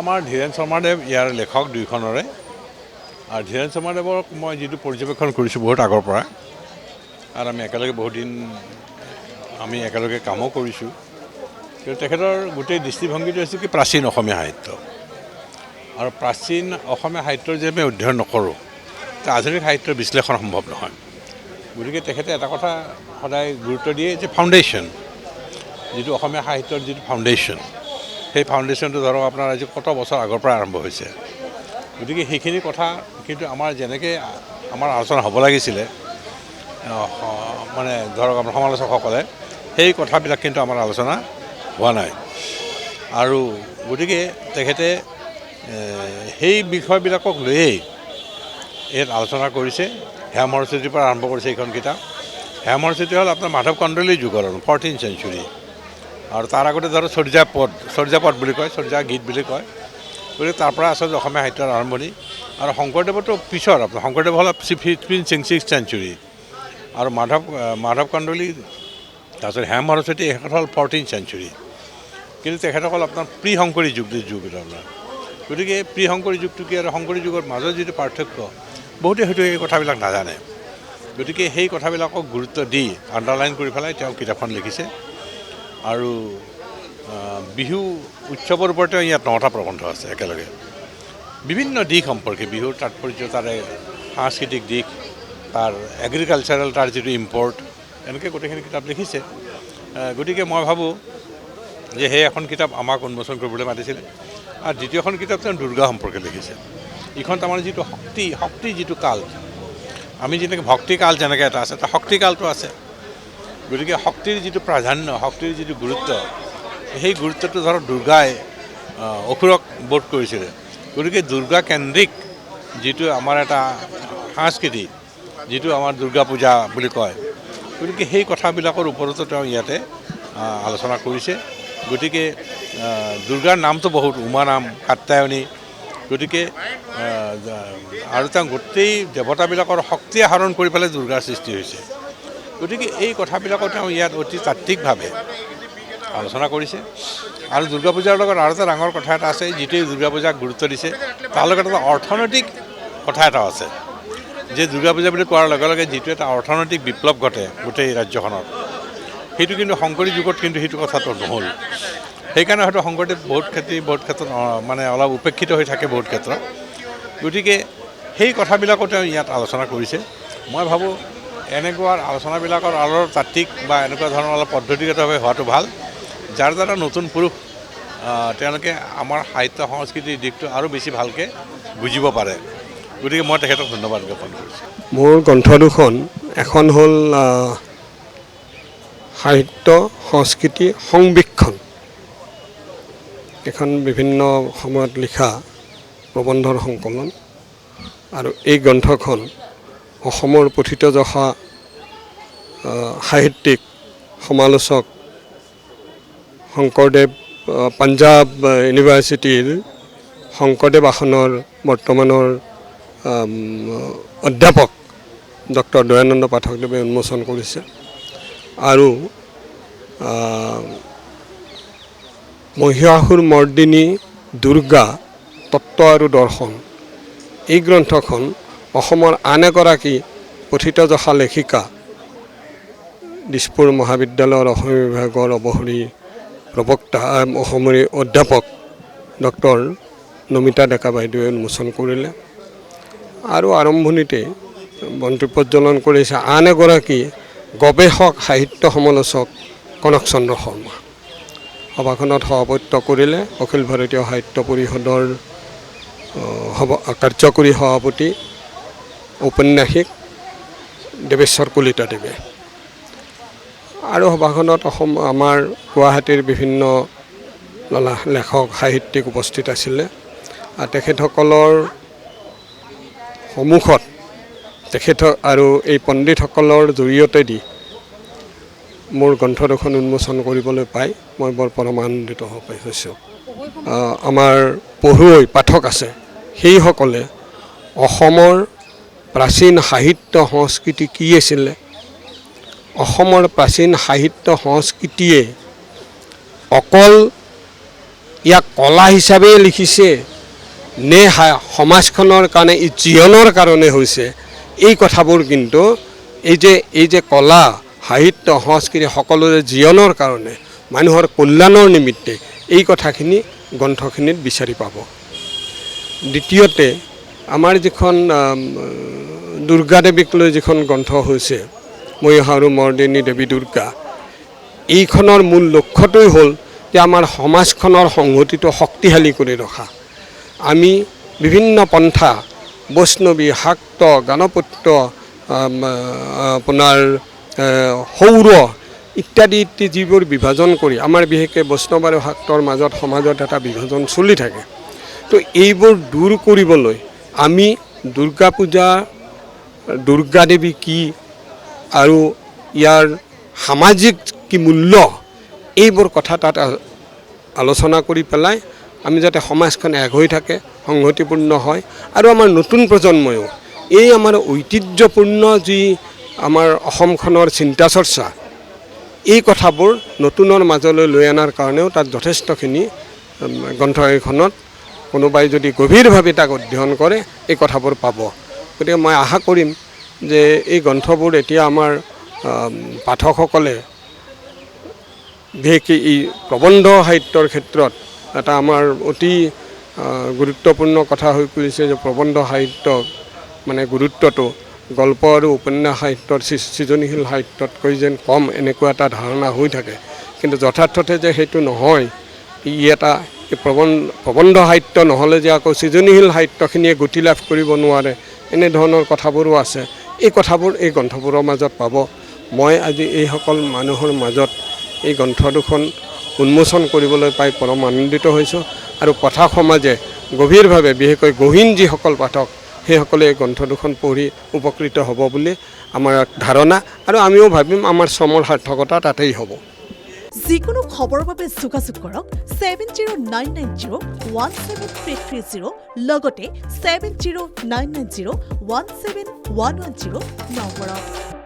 আমাৰ ধীৰেন শৰ্মাদেৱ ইয়াৰ লেখক দুইখনৰে আৰু ধীৰেন শৰ্মাদেৱক মই যিটো পৰ্যবেক্ষণ কৰিছোঁ বহুত আগৰ পৰা আৰু আমি একেলগে বহুত দিন আমি একেলগে কামো কৰিছোঁ কিন্তু তেখেতৰ গোটেই দৃষ্টিভংগীটো হৈছে কি প্ৰাচীন অসমীয়া সাহিত্য আৰু প্ৰাচীন অসমীয়া সাহিত্যৰ যে আমি অধ্যয়ন নকৰোঁ তে আধুনিক সাহিত্যৰ বিশ্লেষণ সম্ভৱ নহয় গতিকে তেখেতে এটা কথা সদায় গুৰুত্ব দিয়ে যে ফাউণ্ডেশ্যন যিটো অসমীয়া সাহিত্যৰ যিটো ফাউণ্ডেশ্যন সেই ফাউণ্ডেশ্যনটো ধৰক আপোনাৰ আজি কত বছৰ আগৰ পৰা আৰম্ভ হৈছে গতিকে সেইখিনি কথা কিন্তু আমাৰ যেনেকৈ আমাৰ আলোচনা হ'ব লাগিছিলে মানে ধৰক আমাৰ সমালোচকসকলে সেই কথাবিলাক কিন্তু আমাৰ আলোচনা হোৱা নাই আৰু গতিকে তেখেতে সেই বিষয়বিলাকক লৈয়েই ইয়াত আলোচনা কৰিছে হেম সৰস্বতীৰ পৰা আৰম্ভ কৰিছে এইখন কিতাপ হেম সৰস্বতী হ'ল আপোনাৰ মাধৱ কন্দলীৰ যুগৰ 14th century আৰু তাৰ আগতে ধৰক চৰ্যাপদ বুলি কয় চৰ্যা গীত বুলি কয় গতিকে তাৰ পৰা আচলতে অসমীয়া সাহিত্যৰ আৰম্ভণি আৰু শংকৰদেৱতো পিছৰ আপোনাৰ শংকৰদেৱ হ'ল 15th century আৰু মাধৱ কন্দলী তাৰপিছত হেম সৰস্বতী এইখন হ'ল 14th century কিন্তু তেখেতসকল আপোনাৰ প্ৰি শংকৰী যুগ এটা আপোনাৰ গতিকে প্ৰি শংকৰী যুগটো কি আৰু শংকৰী যুগৰ মাজৰ যিটো পাৰ্থক্য বহুতে হয়তো এই কথাবিলাক নাজানে গতিকে সেই কথাবিলাকক গুৰুত্ব দি আণ্ডাৰলাইন কৰি পেলাই তেওঁ কিতাপখন লিখিছে আৰু বিহু উৎসৱৰ ওপৰতে ইয়াত 9টা প্ৰবন্ধ আছে একেলগে বিভিন্ন দিশ সম্পৰ্কে বিহুৰ তাৎপৰ্য তাৰে সাংস্কৃতিক দিশ তাৰ এগ্ৰিকালচাৰেল তাৰ যিটো ইম্পৰ্ট এনেকৈ গোটেইখিনি কিতাপ লিখিছে গতিকে মই ভাবোঁ যে সেই এখন কিতাপ আমাক উন্মোচন কৰিবলৈ মাতিছিলে আৰু দ্বিতীয়খন কিতাপ তেওঁ দুৰ্গা সম্পৰ্কে লিখিছে ইখন তাৰমানে যিটো শক্তি যিটো কাল আমি যেনেকৈ ভক্তিকাল যেনেকৈ এটা আছে এটা শক্তিকালটো আছে গতিকে শক্তিৰ যিটো প্ৰাধান্য শক্তিৰ যিটো গুৰুত্ব সেই গুৰুত্বটো ধৰক দুৰ্গাই অসুৰক বধ কৰিছিলে গতিকে দুৰ্গা কেন্দ্ৰিক যিটো আমাৰ এটা সংস্কৃতি যিটো আমাৰ দুৰ্গা পূজা বুলি কয় গতিকে সেই কথাবিলাকৰ ওপৰতো তেওঁ ইয়াতে আলোচনা কৰিছে গতিকে দুৰ্গাৰ নামটো বহুত উমা নাম কাত্যায়নী গতিকে আৰু তেওঁ গোটেই দেৱতাবিলাকৰ শক্তি আহৰণ কৰি পেলাই দুৰ্গাৰ সৃষ্টি হৈছে গতিকে এই কথাবিলাকো তেওঁ ইয়াত অতি তাত্ত্বিকভাৱে আলোচনা কৰিছে আৰু দুৰ্গা পূজাৰ লগত আৰু এটা ডাঙৰ কথা এটা আছে যিটোৱে দুৰ্গা পূজাক গুৰুত্ব দিছে তাৰ লগত এটা অৰ্থনৈতিক কথা এটা আছে যে দুৰ্গা পূজা বুলি কোৱাৰ লগে লগে যিটো এটা অৰ্থনৈতিক বিপ্লৱ ঘটে গোটেই ৰাজ্যখনত সেইটো কিন্তু শংকৰী যুগত কিন্তু সেইটো কথাটো নহ'ল সেইকাৰণে হয়তো শংকৰদেৱ বহুত ক্ষেত্ৰত মানে অলপ উপেক্ষিত হৈ থাকে বহুত ক্ষেত্ৰত গতিকে সেই কথাবিলাকো তেওঁ ইয়াত আলোচনা কৰিছে মই ভাবোঁ এনেকুৱা আলোচনাবিলাকৰ অলপ তাত্ত্বিক বা এনেকুৱা ধৰণৰ অলপ পদ্ধতিগতভাৱে হোৱাটো ভাল যাৰ দ্বাৰা নতুন পুৰুষ তেওঁলোকে আমাৰ সাহিত্য সংস্কৃতিৰ দিশটো আৰু বেছি ভালকৈ বুজিব পাৰে গতিকে মই তেখেতক ধন্যবাদ জ্ঞাপন কৰিছোঁ মোৰ গ্ৰন্থ দুখন এখন হ'ল সাহিত্য সংস্কৃতি সংবীক্ষণ এখন বিভিন্ন সময়ত লিখা প্ৰবন্ধৰ সংকলন আৰু এই গ্ৰন্থখন অসমৰ প্ৰথিতযশা সাহিত্যিক সমালোচক শংকৰদেৱ পাঞ্জাৱ ইউনিভাৰ্চিটিৰ শংকৰদেৱ আসনৰ বৰ্তমানৰ অধ্যাপক ডক্টৰ দয়ানন্দ পাঠকদেৱে উন্মোচন কৰিছে আৰু মহিষাসুৰ মৰ্দিনী দুৰ্গা তত্ত্ব আৰু দৰ্শন এই গ্ৰন্থখন অসমৰ আন এগৰাকী প্ৰথিতযশা লেখিকা দিছপুৰ মহাবিদ্যালয়ৰ অসমীয়া বিভাগৰ অৱসৰী প্ৰবক্তা অসমীয়া অধ্যাপক ডক্টৰ নমিতা ডেকা বাইদেৱে উন্মোচন কৰিলে আৰু আৰম্ভণিতে মন্তব্য প্ৰজ্বলন কৰিছে আন এগৰাকী গৱেষক সাহিত্য সমালোচক কনক চন্দ্ৰ শৰ্মা সভাখনত সভাপতিত্ব কৰিলে অখিল ভাৰতীয় সাহিত্য পৰিষদৰ কাৰ্যকৰী সভাপতি ঔপন্যাসিক দেৱেশ্বৰ কলিতাদেৱে আৰু সভাখনত আমাৰ গুৱাহাটীৰ বিভিন্ন লেখক সাহিত্যিক উপস্থিত আছিলে আৰু তেখেতসকলৰ সন্মুখত আৰু এই পণ্ডিতসকলৰ জৰিয়তে দি মোৰ গ্ৰন্থ দুখন উন্মোচন কৰিবলৈ পাই মই বৰ পৰম আনন্দিত হৈছোঁ আমাৰ পঢ়ুৱৈ পাঠক আছে সেইসকলে অসমৰ প্ৰাচীন সাহিত্য সংস্কৃতি কি আছিলে অসমৰ প্ৰাচীন সাহিত্য সংস্কৃতিয়ে অকল ইয়াক কলা হিচাপে লিখিছে নে সমাজখনৰ কাৰণে ই জীৱনৰ কাৰণে হৈছে, এই কথাবোৰ কিন্তু এই যে কলা সাহিত্য সংস্কৃতি সকলোৰে জীৱনৰ কাৰণে মানুহৰ কল্যাণৰ নিমিত্তে এই কথাখিনি গ্ৰন্থখিনিত বিচাৰি পাব। দ্বিতীয়তে আমাৰ যিখন দুৰ্গা দেৱীক লৈ যিখন গ্ৰন্থ হৈছে মহীশাসুৰ মৰ্দিনী দেৱী দুৰ্গা, এইখনৰ মূল লক্ষ্যটোৱেই হ'ল যে আমাৰ সমাজখনৰ সংহতিটো শক্তিশালী কৰি ৰখা। আমি বিভিন্ন পন্থা বৈষ্ণৱী, শাক্ত, গাণপত্য, আপোনাৰ সৌৰ ইত্যাদি যিবোৰ বিভাজন কৰি আমাৰ বিশেষকৈ বৈষ্ণৱ আৰু শাক্তৰ মাজত সমাজত এটা বিভাজন চলি থাকে। তো এইবোৰ দূৰ কৰিবলৈ আমি দুৰ্গা পূজা, দুৰ্গা দেৱী কি আৰু ইয়াৰ সামাজিক কি মূল্য, এইবোৰ কথা তাত আলোচনা কৰি পেলাই আমি যাতে সমাজখন এক হৈ থাকে, সংহতিপূৰ্ণ হয় আৰু আমাৰ নতুন প্ৰজন্ময়ো এই আমাৰ ঐতিহ্যপূৰ্ণ যি আমাৰ অসমখনৰ চিন্তা চৰ্চা, এই কথাবোৰ নতুনৰ মাজলৈ লৈ অনাৰ কাৰণেও তাত যথেষ্টখিনি গ্ৰন্থ এইখনত কোনোবাই যদি গভীৰভাৱে তাক অধ্যয়ন কৰে এই কথাবোৰ পাব। গতিকে মই আশা কৰিম যে এই গ্ৰন্থবোৰ এতিয়া আমাৰ পাঠকসকলে বিশেষকৈ এই প্ৰবন্ধ সাহিত্যৰ ক্ষেত্ৰত এটা আমাৰ অতি গুৰুত্বপূৰ্ণ কথা হৈ পৰিছে যে প্ৰবন্ধ সাহিত্য মানে গুৰুত্বটো গল্প আৰু উপন্যাস সাহিত্যৰ সৃজনীশীল সাহিত্যতকৈ যেন কম এনেকুৱা এটা ধাৰণা হৈ থাকে, কিন্তু যথাৰ্থতে যে সেইটো নহয়। ই এটা প্ৰবন্ধ সাহিত্য নহ'লে যে আকৌ সৃজনীশীল সাহিত্যখিনিয়ে গতি লাভ কৰিব নোৱাৰে, এনেধৰণৰ কথাবোৰো আছে। এই কথাবোৰ এই গ্ৰন্থবোৰৰ মাজত পাব। মই আজি এইসকল মানুহৰ মাজত এই গ্ৰন্থ দুখন উন্মোচন কৰিবলৈ পাই পৰম আনন্দিত হৈছোঁ আৰু পাঠক সমাজে গভীৰভাৱে বিশেষকৈ গহীন যিসকল পাঠক সেইসকলে এই গ্ৰন্থ দুখন পঢ়ি উপকৃত হ'ব বুলি আমাৰ ধাৰণা আৰু আমিও ভাবিম আমাৰ শ্ৰমৰ সাৰ্থকতা তাতেই হ'ব। যিকোনো খবৰৰ বাবে যোগাযোগ কৰক 7099017330 লগতে 7099017110 নম্বৰত।